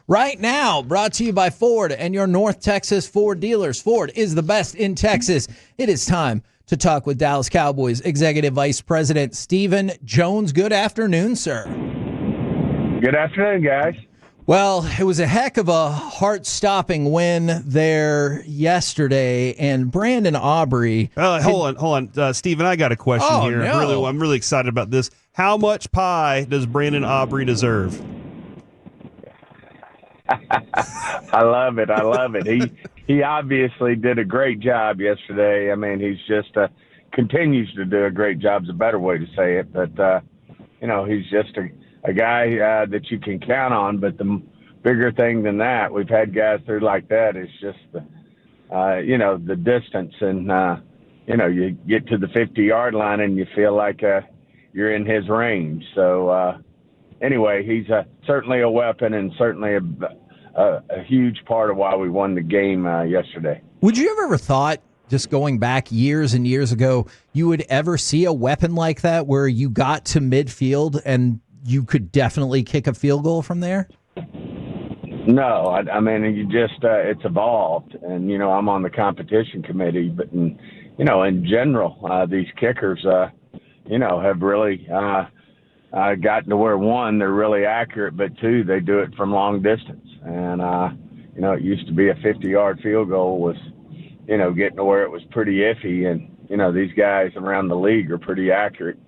right now. Brought to you by Ford and your North Texas Ford dealers. Ford is the best in Texas. It is time to talk with Dallas Cowboys Executive Vice President Stephen Jones. Good afternoon, sir. Good afternoon, guys. Well, it was a heck of a heart-stopping win there yesterday, and Brandon Aubrey. Hold on, Stephen. I got a question here. No. I'm really excited about this. How much pie does Brandon Aubrey deserve? I love it. He obviously did a great job yesterday. I mean, he's just continues to do a great job. Is a better way to say it, but he's just a guy that you can count on. But the bigger thing than that, we've had guys through like that, is just the distance. And, you get to the 50-yard line and you feel like you're in his range. So, anyway, he's certainly a weapon and certainly a huge part of why we won the game yesterday. Would you have ever thought, just going back years and years ago, you would ever see a weapon like that where you got to midfield and you could definitely kick a field goal from there? No, I mean, you just it's evolved, and I'm on the competition committee, but in general, these kickers, have really gotten to where, one, they're really accurate, but two, they do it from long distance, and it used to be a 50-yard field goal was, getting to where it was pretty iffy, and these guys around the league are pretty accurate.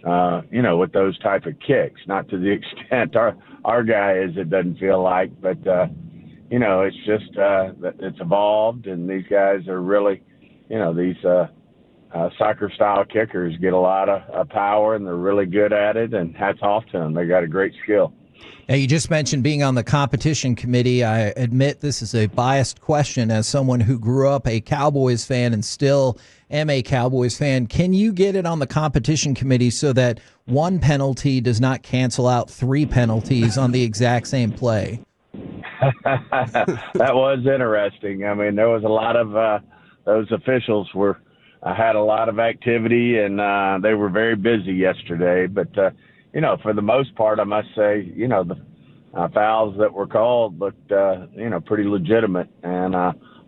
With those type of kicks, not to the extent our guy is, it doesn't feel like, but, it's just, it's evolved, and these guys are really, these soccer style kickers get a lot of power, and they're really good at it, and hats off to them. They got a great skill. Now, you just mentioned being on the competition committee. I admit this is a biased question as someone who grew up a Cowboys fan and still am a Cowboys fan. Can you get it on the competition committee so that one penalty does not cancel out three penalties on the exact same play? That was interesting. I mean, there was a lot of those officials had a lot of activity, and they were very busy yesterday. But for the most part, I must say, the fouls that were called looked, pretty legitimate and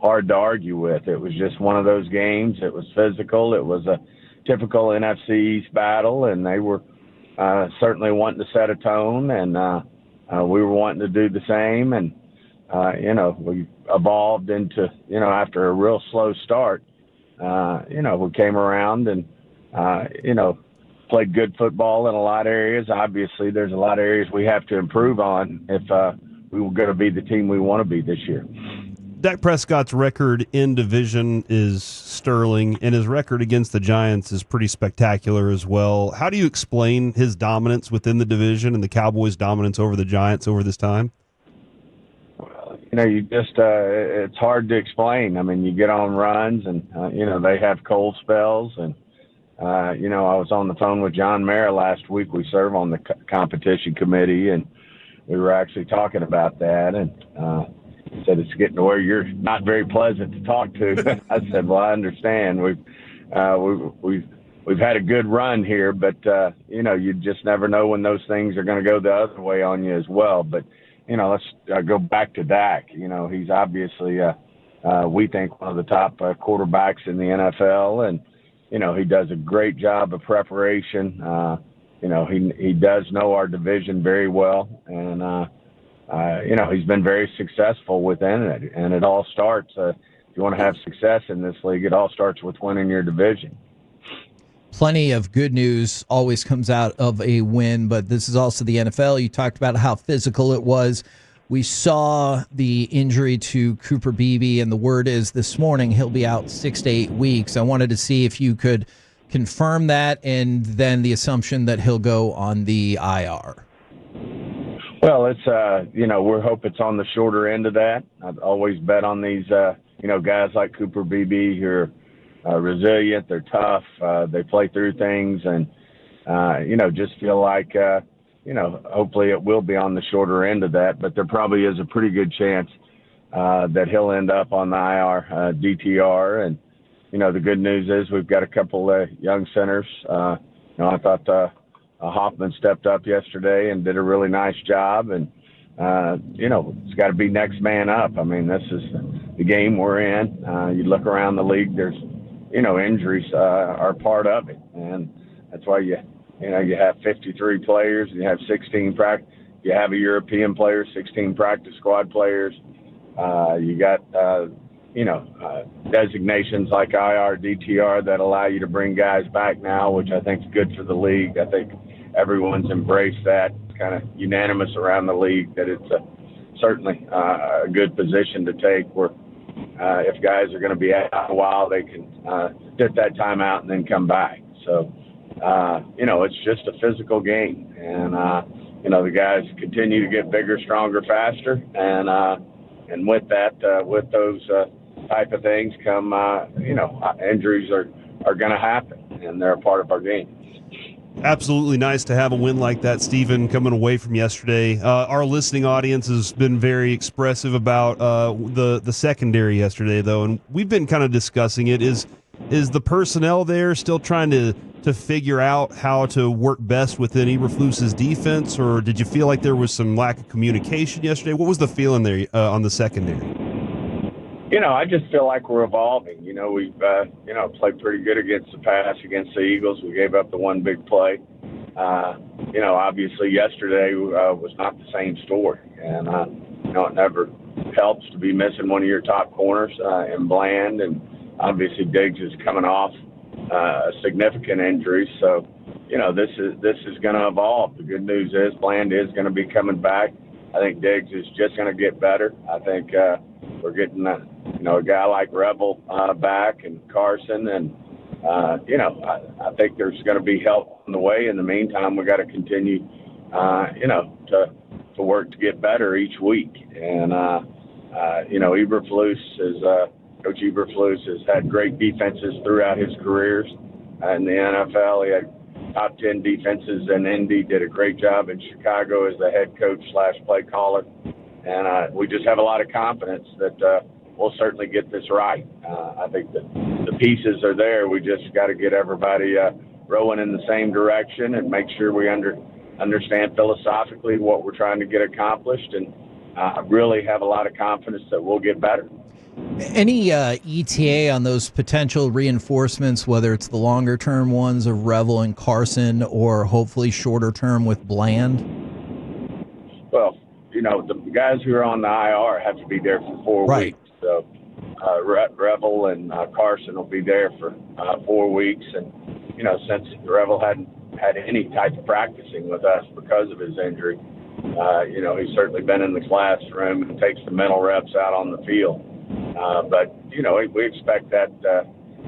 hard to argue with. It was just one of those games. It was physical. It was a typical NFC East battle, and they were certainly wanting to set a tone, and we were wanting to do the same. And, we evolved into, after a real slow start, we came around and, played good football in a lot of areas. Obviously, there's a lot of areas we have to improve on if we were going to be the team we want to be this year. Dak Prescott's record in division is sterling, and his record against the Giants is pretty spectacular as well. How do you explain his dominance within the division and the Cowboys' dominance over the Giants over this time? Well, you just it's hard to explain. I mean, you get on runs, and they have cold spells, and I was on the phone with John Mara last week. We serve on the competition committee, and we were actually talking about that. And he said, it's getting to where you're not very pleasant to talk to. I said, well, I understand. We've had a good run here, but, you just never know when those things are going to go the other way on you as well. But, let's go back to Dak. He's obviously, we think, one of the top quarterbacks in the NFL, and he does a great job of preparation. He does know our division very well, and he's been very successful within it. And it all starts. If you want to have success in this league, it all starts with winning your division. Plenty of good news always comes out of a win, but this is also the NFL. You talked about how physical it was. We saw the injury to Cooper Beebe, and the word is this morning he'll be out 6 to 8 weeks. I wanted to see if you could confirm that, and then the assumption that he'll go on the IR. Well, it's we hope it's on the shorter end of that. I've always bet on these guys like Cooper Beebe who are resilient. They're tough. They play through things, and just feel like hopefully it will be on the shorter end of that, but there probably is a pretty good chance that he'll end up on the IR, DTR. And, the good news is we've got a couple of young centers. I thought Hoffman stepped up yesterday and did a really nice job. And it's got to be next man up. I mean, this is the game we're in. You look around the league, there's, injuries are part of it. And that's why you have 53 players, you have 16 practice, you have a European player, 16 practice squad players. You got, designations like IR, DTR that allow you to bring guys back now, which I think is good for the league. I think everyone's embraced that. It's kind of unanimous around the league that it's certainly a good position to take where if guys are going to be out a while, they can get that time out and then come back. So, it's just a physical game. And, the guys continue to get bigger, stronger, faster. And with that, with those type of things come, injuries are going to happen, and they're a part of our game. Absolutely nice to have a win like that, Stephen, coming away from yesterday. Our listening audience has been very expressive about the secondary yesterday, though, and we've been kind of discussing it. Is the personnel there still trying to figure out how to work best within Eberflus's defense, or did you feel like there was some lack of communication yesterday? What was the feeling there on the secondary? I just feel like we're evolving. We've, played pretty good against the pass against the Eagles. We gave up the one big play. Obviously yesterday was not the same story. And, it never helps to be missing one of your top corners in Bland. And obviously Diggs is coming off a significant injury. So, this is going to evolve. The good news is Bland is going to be coming back. I think Diggs is just going to get better. I think we're getting a guy like Revel back and Carson, and I think there's going to be help on the way. In the meantime, we got to continue, to work to get better each week. And Coach Eberflus has had great defenses throughout his careers in the NFL. He had top 10 defenses in Indy, did a great job in Chicago as the head coach / play caller. And we just have a lot of confidence that we'll certainly get this right. I think that the pieces are there. We just got to get everybody rowing in the same direction and make sure we understand philosophically what we're trying to get accomplished. And I really have a lot of confidence that we'll get better. Any ETA on those potential reinforcements, whether it's the longer-term ones of Revel and Carson or hopefully shorter-term with Bland? Well, the guys who are on the IR have to be there for 4 weeks. So Revel and Carson will be there for 4 weeks. And, since Revel hadn't had any type of practicing with us because of his injury, he's certainly been in the classroom and takes the mental reps out on the field. But, we expect that,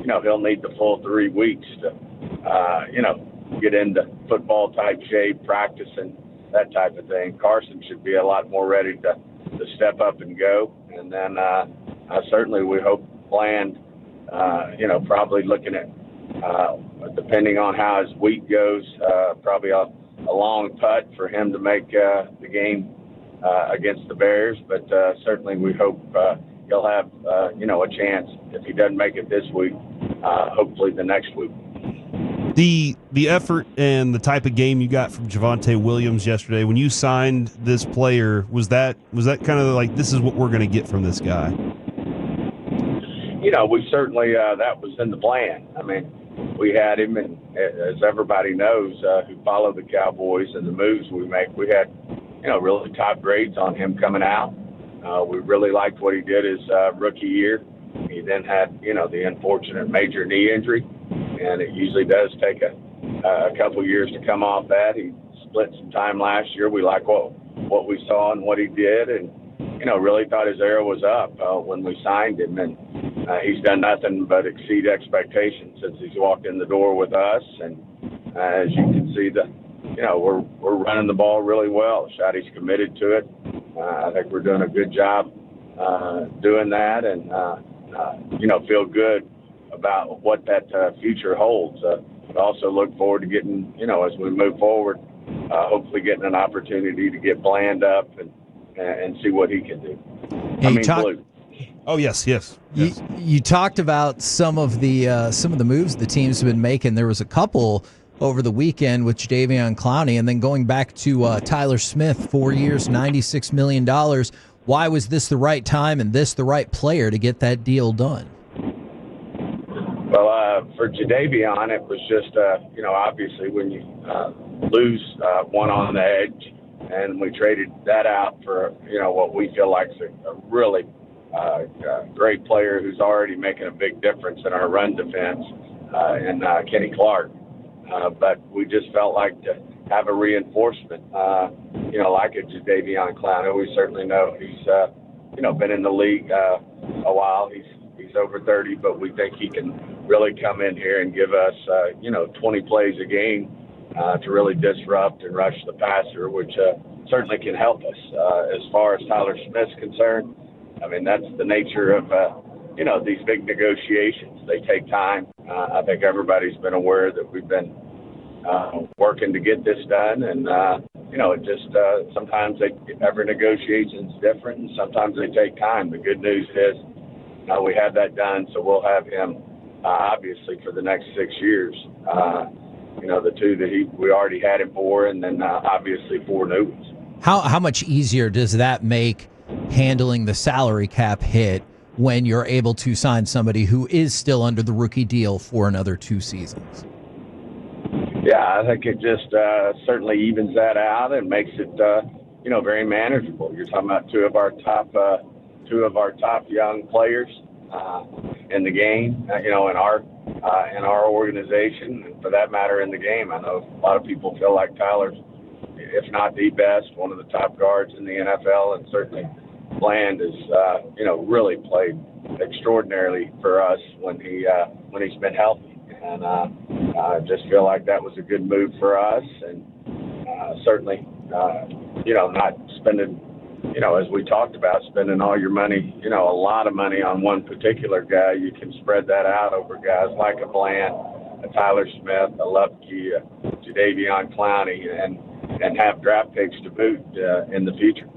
he'll need the full 3 weeks to, get into football-type shape, practice, and that type of thing. Carson should be a lot more ready to step up and go. And then certainly we hope Bland, probably looking at, depending on how his week goes, probably a long putt for him to make the game against the Bears. But certainly we hope he'll have, a chance if he doesn't make it this week, hopefully the next week. The effort and the type of game you got from Javonte Williams yesterday, when you signed this player, was that kind of like, this is what we're going to get from this guy? We certainly, that was in the plan. I mean, we had him, and as everybody knows, who follow the Cowboys and the moves we make, we had, really top grades on him coming out. We really liked what he did his rookie year. He then had, the unfortunate major knee injury, and it usually does take a couple years to come off that. He split some time last year. We like what we saw and what he did, and, really thought his arrow was up when we signed him. And he's done nothing but exceed expectations since he's walked in the door with us. And as you can see, we're running the ball really well. Shotty's committed to it. I think we're doing a good job doing that, and feel good about what that future holds. But also look forward to getting, as we move forward, hopefully getting an opportunity to get Bland up and see what he can do. Blue. Oh yes. You talked about some of the moves the teams have been making. There was a couple over the weekend with Jadeveon Clowney, and then going back to Tyler Smith, 4 years, $96 million. Why was this the right time and this the right player to get that deal done? Well, for Jadeveon, it was just, obviously when you lose one on the edge, and we traded that out for, what we feel like is a really great player who's already making a big difference in our run defense, in Kenny Clark. But we just felt like to have a reinforcement, like a Jadeveon Clowney. We certainly know he's, been in the league a while. He's over 30, but we think he can really come in here and give us, 20 plays a game to really disrupt and rush the passer, which certainly can help us. As far as Tyler Smith's concerned, I mean, that's the nature of, these big negotiations. They take time. I think everybody's been aware that we've been working to get this done, and, it just sometimes every negotiation is different, and sometimes they take time. The good news is we have that done, so we'll have him obviously for the next 6 years. The two that we already had him for, and then obviously 4 new ones. How much easier does that make handling the salary cap hit when you're able to sign somebody who is still under the rookie deal for another 2 seasons? Yeah, I think it just certainly evens that out and makes it, very manageable. You're talking about two of our top young players in the game, in our organization, and for that matter in the game. I know a lot of people feel like Tyler's, if not the best, one of the top guards in the NFL, and certainly Bland has, really played extraordinarily for us when he's been healthy. And I just feel like that was a good move for us, and certainly, not spending, as we talked about, spending all your money, a lot of money on one particular guy. You can spread that out over guys like a Bland, a Tyler Smith, a Lupke, a Jadeveon Clowney, and have draft picks to boot in the future.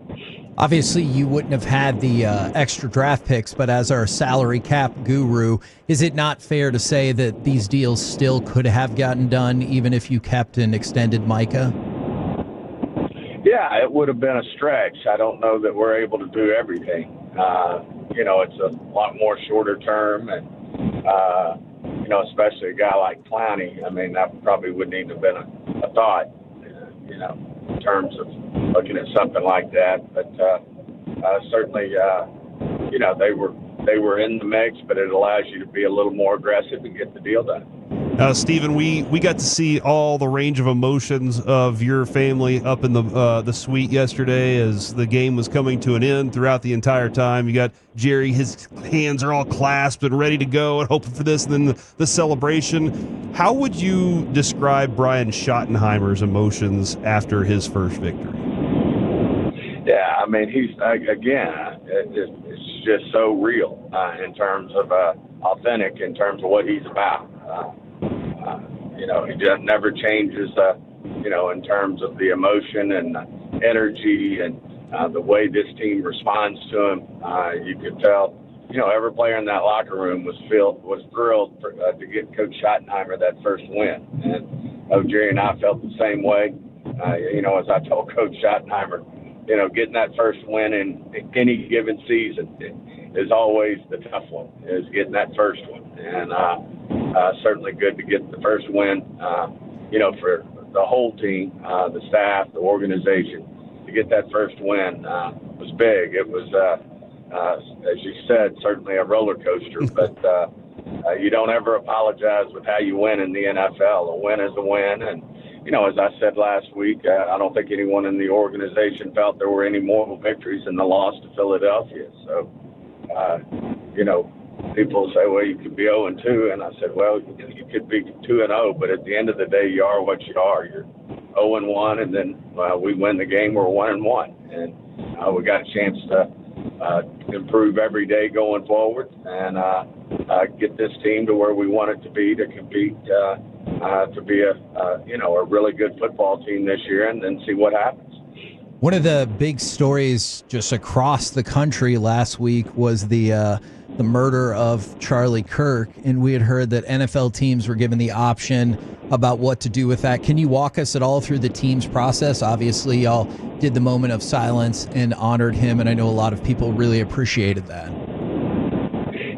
Obviously, you wouldn't have had the extra draft picks, but as our salary cap guru, is it not fair to say that these deals still could have gotten done even if you kept and extended Micah? Yeah, it would have been a stretch. I don't know that we're able to do everything. It's a lot more shorter term, and, especially a guy like Clowney. I mean, that probably wouldn't even have been a thought, in terms of looking at something like that. But certainly, they were in the mix, but it allows you to be a little more aggressive and get the deal done. Stephen, we got to see all the range of emotions of your family up in the suite yesterday as the game was coming to an end. Throughout the entire time, you got Jerry; his hands are all clasped and ready to go, and hoping for this. And then the celebration. How would you describe Brian Schottenheimer's emotions after his first victory? Yeah, I mean, he's it's just so real in terms of authentic in terms of what he's about. He just never changes, in terms of the emotion and energy and the way this team responds to him. You could tell, every player in that locker room was thrilled to get Coach Shottenheimer that first win. And Jerry and I felt the same way. As I told Coach Shottenheimer, getting that first win in any given season is always the tough one, is getting that first one. And certainly good to get the first win, for the whole team, the staff, the organization. To get that first win was big. It was, as you said, certainly a roller coaster, but you don't ever apologize with how you win in the NFL. A win is a win. And, as I said last week, I don't think anyone in the organization felt there were any moral victories in the loss to Philadelphia. So, people say, well, you could be 0-2. And I said, well, you could be 2-0, but at the end of the day, you are what you are. You're 0-1, and then we win the game, we're 1-1. And we got a chance to improve every day going forward and get this team to where we want it to be to compete, to be a really good football team this year, and then see what happens. One of the big stories just across the country last week was the the murder of Charlie Kirk, and we had heard that NFL teams were given the option about what to do with that. Can you walk us at all through the team's process? Obviously, y'all did the moment of silence and honored him, and I know a lot of people really appreciated that.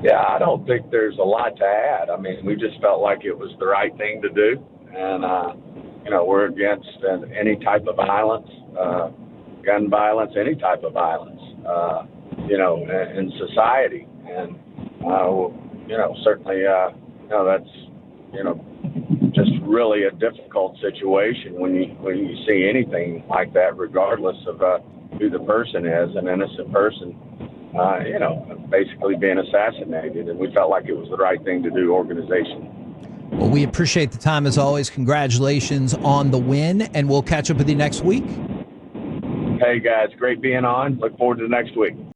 Yeah, I don't think there's a lot to add. I mean, we just felt like it was the right thing to do, and we're against any type of violence, gun violence, any type of violence, in society, and certainly, that's just really a difficult situation when you see anything like that, regardless of who the person is, an innocent person. Basically being assassinated, and we felt like it was the right thing to do organizationally. Well, we appreciate the time as always. Congratulations on the win, and we'll catch up with you next week. Hey, guys, great being on. Look forward to next week.